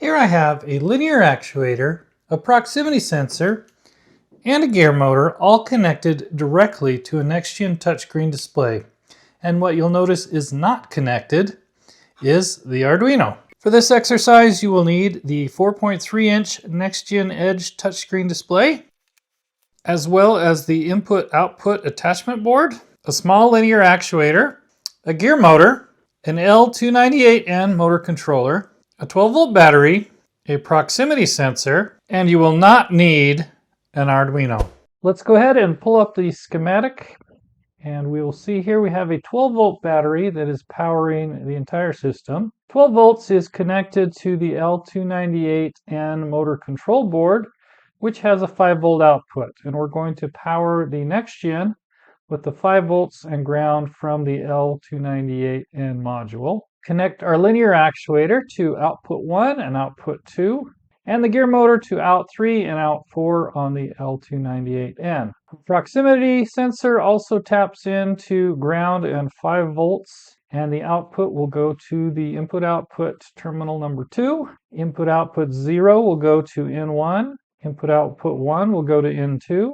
Here I have a linear actuator, a proximity sensor, and a gear motor all connected directly to a Nextion touchscreen display. And what you'll notice is not connected is the Arduino. For this exercise, you will need the 4.3-inch Nextion Edge touchscreen display, as well as the input-output attachment board, a small linear actuator, a gear motor, an L298N motor controller, a 12-volt battery, a proximity sensor, and you will not need an Arduino. Let's go ahead and pull up the schematic, and we will see here we have a 12-volt battery that is powering the entire system. 12 volts is connected to the L298N motor control board, which has a 5-volt output, and we're going to power the Nextion with the 5 volts and ground from the L298N module. Connect our linear actuator to output 1 and output 2, and the gear motor to out 3 and out 4 on the L298N. Proximity sensor also taps into ground and 5 volts, and the output will go to the input-output terminal number 2. Input-output 0 will go to N1. Input-output 1 will go to N2.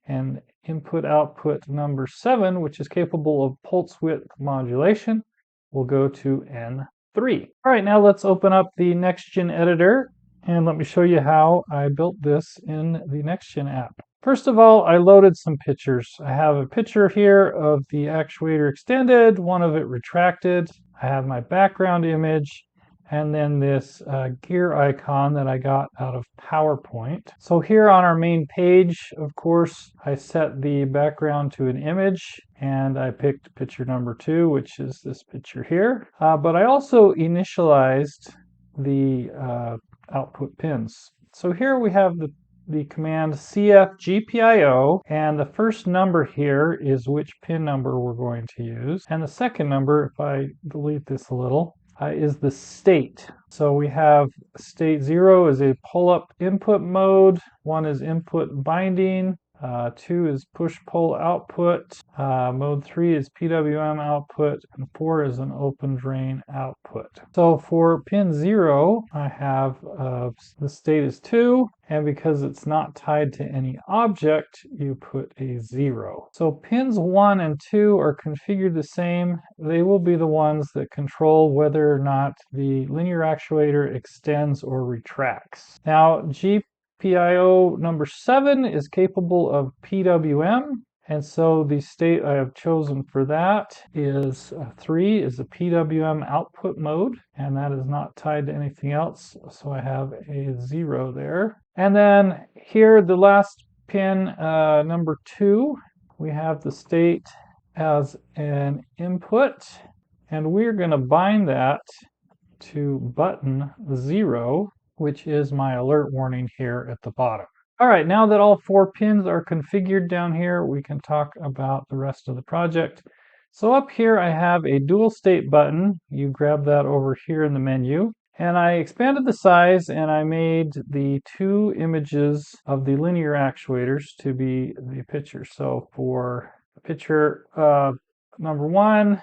And input-output number 7, which is capable of pulse width modulation, will go to N3. All right, now let's open up the Nextion editor, and let me show you how I built this in the Nextion app. First of all, I loaded some pictures. I have a picture here of the actuator extended, one of it retracted. I have my background image, and then this gear icon that I got out of PowerPoint. So here on our main page, of course, I set the background to an image, and I picked picture number 2, which is this picture here. But I also initialized the output pins. So here we have the command cfgpio, and the first number here is which pin number we're going to use. And the second number, if I delete this a little, is the state. So we have state 0 is a pull-up input mode, 1 is input binding, 2 is push-pull output, mode 3 is PWM output, and 4 is an open drain output. So for pin 0, I have the state is 2, and because it's not tied to any object, you put a 0. So pins 1 and 2 are configured the same. They will be the ones that control whether or not the linear actuator extends or retracts. Now, GPIO number 7 is capable of PWM, and so the state I have chosen for that is 3 is a PWM output mode, and that is not tied to anything else, so I have a 0 there. And then here, the last pin, number 2, we have the state as an input, and we're going to bind that to button 0, which is my alert warning here at the bottom. All right, now that all 4 pins are configured down here, we can talk about the rest of the project. So up here I have a dual state button. You grab that over here in the menu. And I expanded the size, and I made the 2 images of the linear actuators to be the picture. So for picture number 1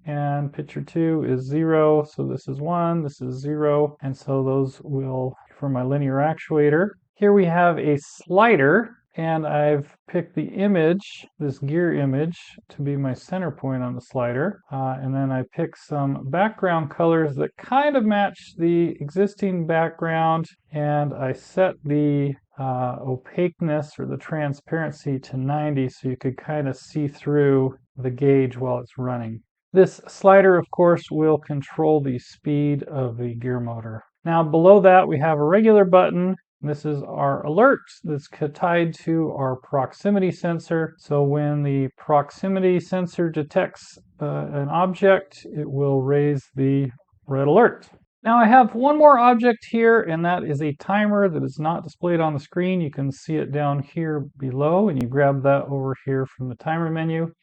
and picture 2 is 0. So this is 1, this is 0. And so those will, for my linear actuator. Here we have a slider, and I've picked the image, this gear image, to be my center point on the slider. And then I picked some background colors that kind of match the existing background, and I set the opaqueness or the transparency to 90 so you could kind of see through the gauge while it's running. This slider, of course, will control the speed of the gear motor. Now below that we have a regular button. This is our alert that's tied to our proximity sensor. So when the proximity sensor detects an object, it will raise the red alert. Now I have one more object here, and that is a timer that is not displayed on the screen. You can see it down here below, and you grab that over here from the timer menu.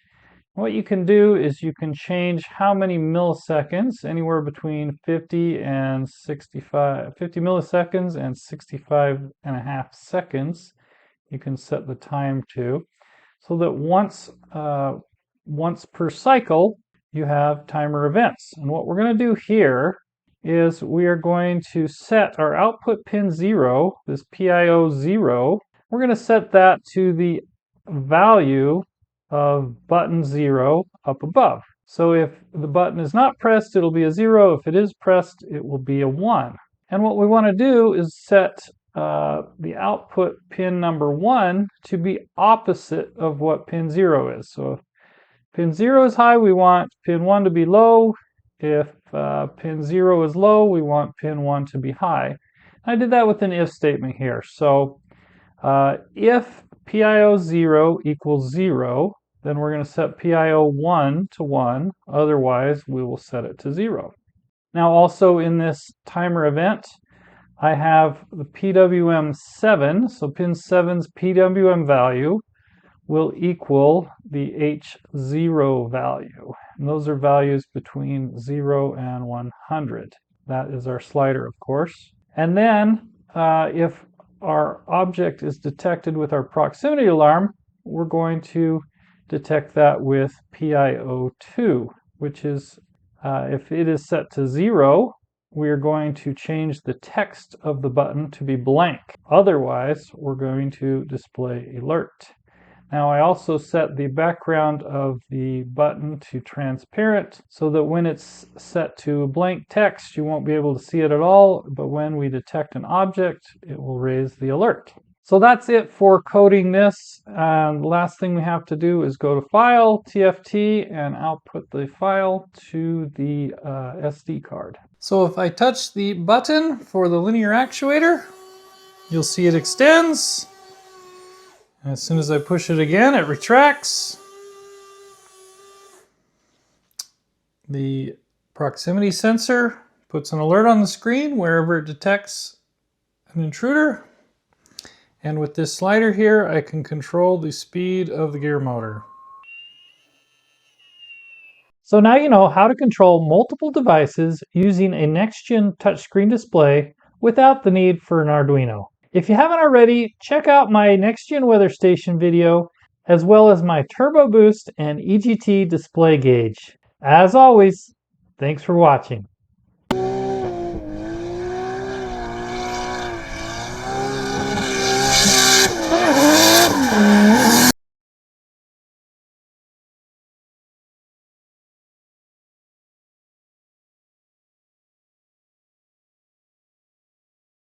What you can do is you can change how many milliseconds, anywhere between 50 milliseconds and 65.5 seconds. You can set the time to, so that once per cycle, you have timer events. And what we're going to do here is we are going to set our output pin 0, this PIO 0, we're going to set that to the value of button 0 up above. So if the button is not pressed, it'll be a 0. If it is pressed, it will be a 1. And what we want to do is set the output pin number 1 to be opposite of what pin 0 is. So if pin 0 is high, we want pin 1 to be low. If pin 0 is low, we want pin 1 to be high. I did that with an if statement here. So if PIO 0 equals 0, then we're going to set PIO 1 to 1. Otherwise, we will set it to 0. Now also in this timer event, I have the PWM 7. So pin 7's PWM value will equal the H0 value. And those are values between 0 and 100. That is our slider, of course. And then if our object is detected with our proximity alarm, we're going to detect that with PIO2, which is, if it is set to 0, we are going to change the text of the button to be blank. Otherwise, we're going to display alert. Now I also set the background of the button to transparent so that when it's set to blank text, you won't be able to see it at all, but when we detect an object, it will raise the alert. So that's it for coding this. The last thing we have to do is go to File, TFT, and output the file to the SD card. So if I touch the button for the linear actuator, you'll see it extends. As soon as I push it again, it retracts. The proximity sensor puts an alert on the screen wherever it detects an intruder. And with this slider here, I can control the speed of the gear motor. So now you know how to control multiple devices using a Nextion touchscreen display without the need for an Arduino. If you haven't already, check out my Nextion weather station video, as well as my turbo boost and EGT display gauge. As always, thanks for watching.